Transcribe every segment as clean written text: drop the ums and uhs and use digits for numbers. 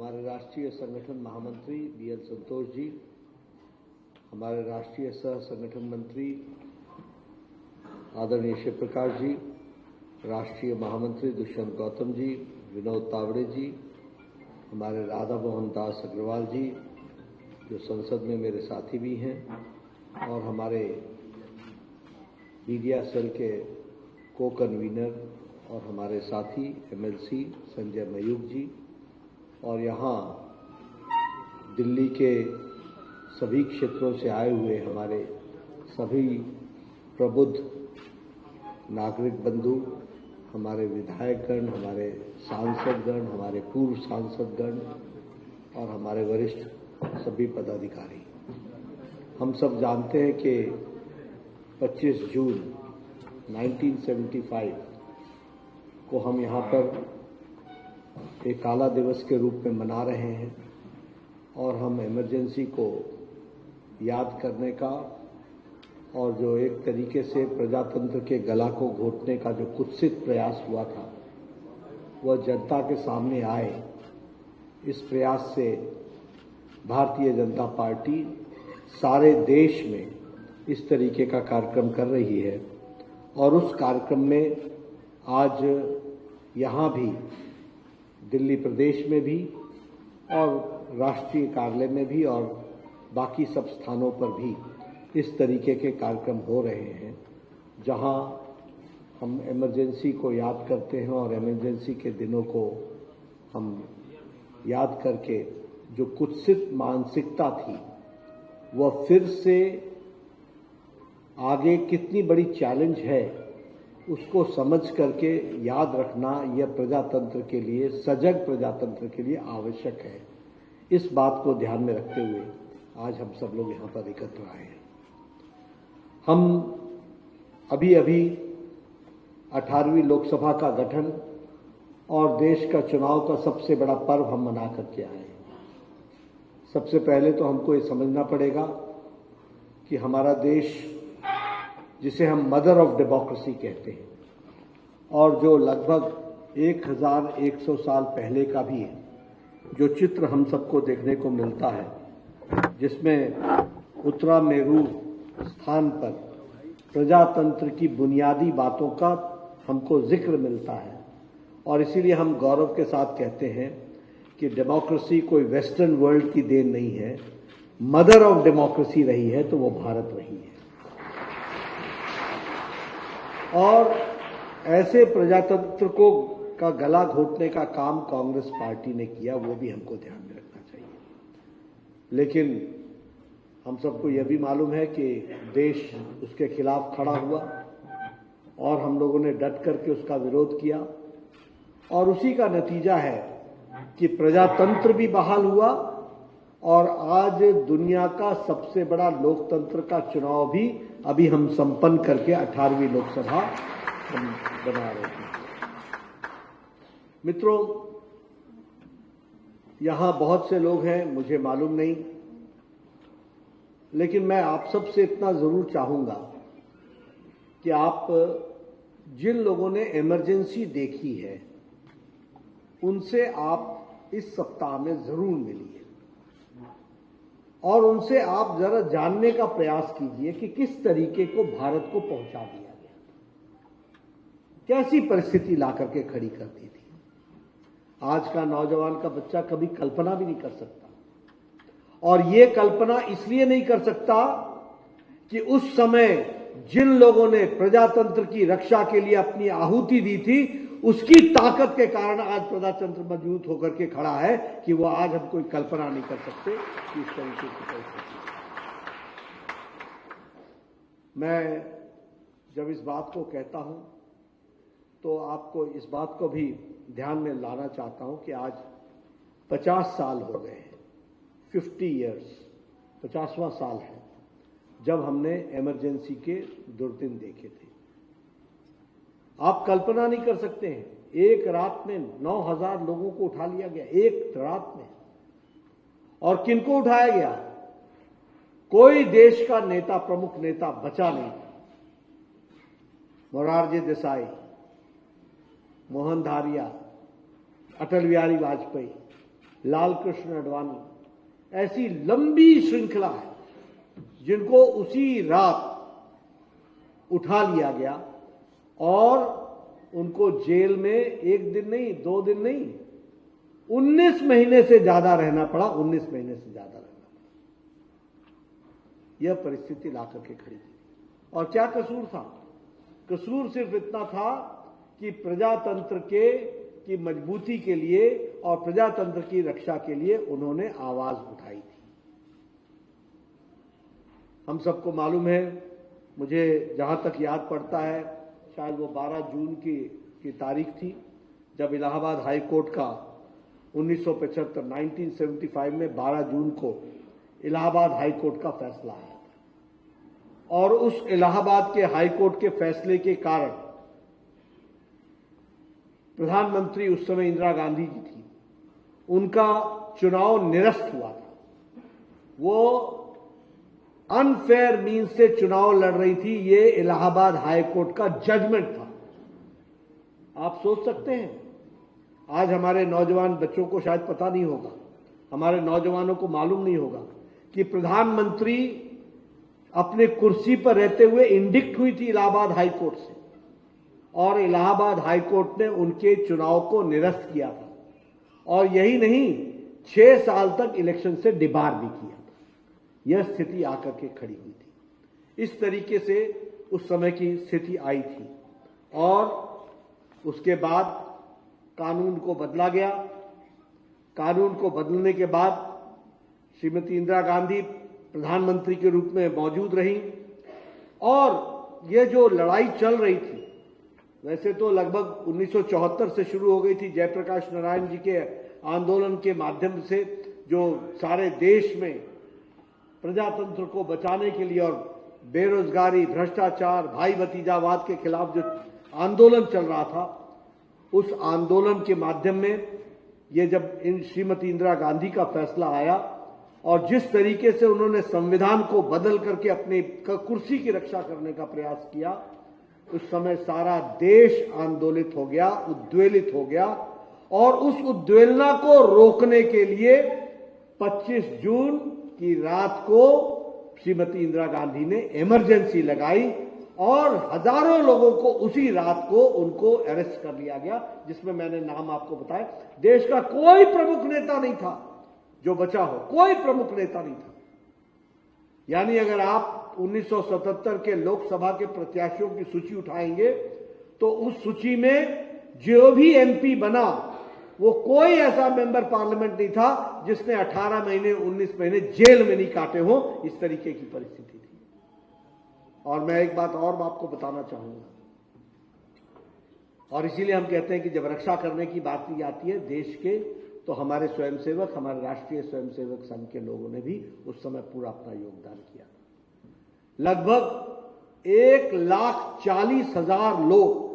हमारे राष्ट्रीय संगठन महामंत्री BL संतोष जी, हमारे राष्ट्रीय सह संगठन मंत्री आदरणीय शिव प्रकाश जी, राष्ट्रीय महामंत्री दुष्यंत गौतम जी, विनोद तावड़े जी, हमारे राधा मोहन दास अग्रवाल जी जो संसद में मेरे साथी भी हैं, और हमारे मीडिया सेल के को कन्वीनर और हमारे साथी MLC संजय मयूख जी, और यहाँ दिल्ली के सभी क्षेत्रों से आए हुए हमारे सभी प्रबुद्ध नागरिक बंधु, हमारे विधायकगण, हमारे सांसदगण, हमारे पूर्व सांसदगण और हमारे वरिष्ठ सभी पदाधिकारी। हम सब जानते हैं कि 25 जून 1975 को हम यहाँ पर एक काला दिवस के रूप में मना रहे हैं, और हम इमरजेंसी को याद करने का और जो एक तरीके से प्रजातंत्र के गला को घोटने का जो कुत्सित प्रयास हुआ था वह जनता के सामने आए, इस प्रयास से भारतीय जनता पार्टी सारे देश में इस तरीके का कार्यक्रम कर रही है। और उस कार्यक्रम में आज यहाँ भी दिल्ली प्रदेश में भी और राष्ट्रीय कार्यालय में भी और बाकी सब स्थानों पर भी इस तरीके के कार्यक्रम हो रहे हैं, जहां हम इमरजेंसी को याद करते हैं और इमरजेंसी के दिनों को हम याद करके जो कुत्सित मानसिकता थी वह फिर से आगे कितनी बड़ी चैलेंज है उसको समझ करके याद रखना यह प्रजातंत्र के लिए, सजग प्रजातंत्र के लिए आवश्यक है। इस बात को ध्यान में रखते हुए आज हम सब लोग यहाँ पर एकत्र आए हैं। हम अभी 18वीं लोकसभा का गठन और देश का चुनाव का सबसे बड़ा पर्व हम मना करके आए हैं। सबसे पहले तो हमको ये समझना पड़ेगा कि हमारा देश, जिसे हम मदर ऑफ डेमोक्रेसी कहते हैं और जो लगभग 1100 साल पहले का भी है, जो चित्र हम सबको देखने को मिलता है, जिसमें उत्तरा मेरू स्थान पर प्रजातंत्र की बुनियादी बातों का हमको जिक्र मिलता है। और इसीलिए हम गौरव के साथ कहते हैं कि डेमोक्रेसी कोई वेस्टर्न वर्ल्ड की देन नहीं है, मदर ऑफ डेमोक्रेसी रही है तो वो भारत रही है। और ऐसे प्रजातंत्र को का गला घोटने का काम कांग्रेस पार्टी ने किया, वो भी हमको ध्यान में रखना चाहिए। लेकिन हम सबको यह भी मालूम है कि देश उसके खिलाफ खड़ा हुआ और हम लोगों ने डट करके उसका विरोध किया, और उसी का नतीजा है कि प्रजातंत्र भी बहाल हुआ और आज दुनिया का सबसे बड़ा लोकतंत्र का चुनाव भी अभी हम संपन्न करके 18वीं लोकसभा हम बना रहे हैं। मित्रों, यहां बहुत से लोग हैं, मुझे मालूम नहीं, लेकिन मैं आप सबसे इतना जरूर चाहूंगा कि आप जिन लोगों ने इमरजेंसी देखी है उनसे आप इस सप्ताह में जरूर मिलिए और उनसे आप जरा जानने का प्रयास कीजिए कि किस तरीके को भारत को पहुंचा दिया गया, कैसी परिस्थिति ला करके खड़ी कर दी थी। आज का नौजवान का बच्चा कभी कल्पना भी नहीं कर सकता, और ये कल्पना इसलिए नहीं कर सकता कि उस समय जिन लोगों ने प्रजातंत्र की रक्षा के लिए अपनी आहुति दी थी, उसकी ताकत के कारण आज प्रजातंत्र मजबूत होकर के खड़ा है कि वो आज हम कोई कल्पना नहीं कर सकते कि इस तरीके की परिस्थिति। मैं जब इस बात को कहता हूं तो आपको इस बात को भी ध्यान में लाना चाहता हूं कि आज 50 साल हो गए हैं, 50 इयर्स, 50वां साल है जब हमने इमरजेंसी के दुर्दिन देखे थे। आप कल्पना नहीं कर सकते हैं, एक रात में 9000 लोगों को उठा लिया गया, एक रात में। और किनको उठाया गया? कोई देश का नेता, प्रमुख नेता बचा नहीं। मोरारजी देसाई, मोहन धारिया, अटल बिहारी वाजपेयी, लाल कृष्ण आडवाणी, ऐसी लंबी श्रृंखला है जिनको उसी रात उठा लिया गया और उनको जेल में 1 दिन नहीं, 2 दिन नहीं, 19 महीने से ज्यादा रहना पड़ा। 19 महीने से ज्यादा रहना पड़ा। यह परिस्थिति लाकर के खड़ी थी। और क्या कसूर था? कसूर सिर्फ इतना था कि प्रजातंत्र की मजबूती के लिए और प्रजातंत्र की रक्षा के लिए उन्होंने आवाज उठाई थी। हम सबको मालूम है, मुझे जहां तक याद पड़ता है, शायद वो 12 जून की तारीख थी जब इलाहाबाद हाई कोर्ट का 1975 में 12 जून को इलाहाबाद हाई कोर्ट का फैसला आया था। और उस इलाहाबाद के हाई कोर्ट के फैसले के कारण प्रधानमंत्री उस समय इंदिरा गांधी जी थी, उनका चुनाव निरस्त हुआ था। वो अनफेयर मीन्स से चुनाव लड़ रही थी। ये इलाहाबाद हाई कोर्ट का जजमेंट था। आप सोच सकते हैं, आज हमारे नौजवान बच्चों को शायद पता नहीं होगा, हमारे नौजवानों को मालूम नहीं होगा कि प्रधानमंत्री अपने कुर्सी पर रहते हुए इंडिक्ट हुई थी इलाहाबाद हाई कोर्ट से, और इलाहाबाद हाई कोर्ट ने उनके चुनाव को निरस्त किया था। और यही नहीं, 6 साल तक इलेक्शन से डिबार भी किया था। यह स्थिति आकर के खड़ी हुई थी। इस तरीके से उस समय की स्थिति आई थी। और उसके बाद कानून को बदला गया। कानून को बदलने के बाद श्रीमती इंदिरा गांधी प्रधानमंत्री के रूप में मौजूद रही। और यह जो लड़ाई चल रही थी, वैसे तो लगभग 1974 से शुरू हो गई थी, जयप्रकाश नारायण जी के आंदोलन के माध्यम से, जो सारे देश में प्रजातंत्र को बचाने के लिए और बेरोजगारी, भ्रष्टाचार, भाई भतीजावाद के खिलाफ जो आंदोलन चल रहा था, उस आंदोलन के माध्यम में ये जब श्रीमती इंदिरा गांधी का फैसला आया और जिस तरीके से उन्होंने संविधान को बदल करके अपनी कुर्सी की रक्षा करने का प्रयास किया, उस समय सारा देश आंदोलित हो गया, उद्वेलित हो गया। और उस उद्वेलना को रोकने के लिए 25 जून की रात को श्रीमती इंदिरा गांधी ने इमरजेंसी लगाई और हजारों लोगों को उसी रात को उनको अरेस्ट कर लिया गया, जिसमें मैंने नाम आपको बताया। देश का कोई प्रमुख नेता नहीं था जो बचा हो, कोई प्रमुख नेता नहीं था। यानी अगर आप 1977 के लोकसभा के प्रत्याशियों की सूची उठाएंगे तो उस सूची में जो भी एमपी बना वो कोई ऐसा मेंबर पार्लियामेंट नहीं था जिसने 18 महीने 19 महीने जेल में नहीं काटे हो। इस तरीके की परिस्थिति थी। और मैं एक बात और आपको बताना चाहूंगा, और इसीलिए हम कहते हैं कि जब रक्षा करने की बात की जाती है देश के, तो हमारे स्वयंसेवक, हमारे राष्ट्रीय स्वयंसेवक संघ के लोगों ने भी उस समय पूरा अपना योगदान किया। लगभग 1,40,000 लोग,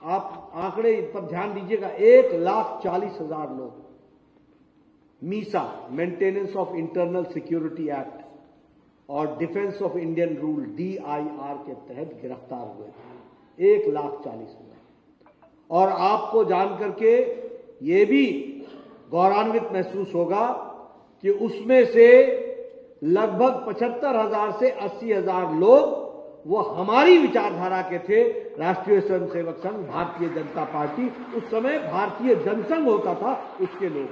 आप आंकड़े पर ध्यान दीजिएगा, 1,40,000 लोग MISA, maintenance of internal security act और defence of Indian rule DIR के तहत गिरफ्तार हुए थे। 1,40,000। और आपको जान करके ये भी गौरवान्वित महसूस होगा कि उसमें से लगभग 75,000 से 80,000 लोग वो हमारी विचारधारा के थे। राष्ट्रीय स्वयंसेवक संघ, भारतीय जनता पार्टी, उस समय भारतीय जनसंघ होता था, उसके लोग।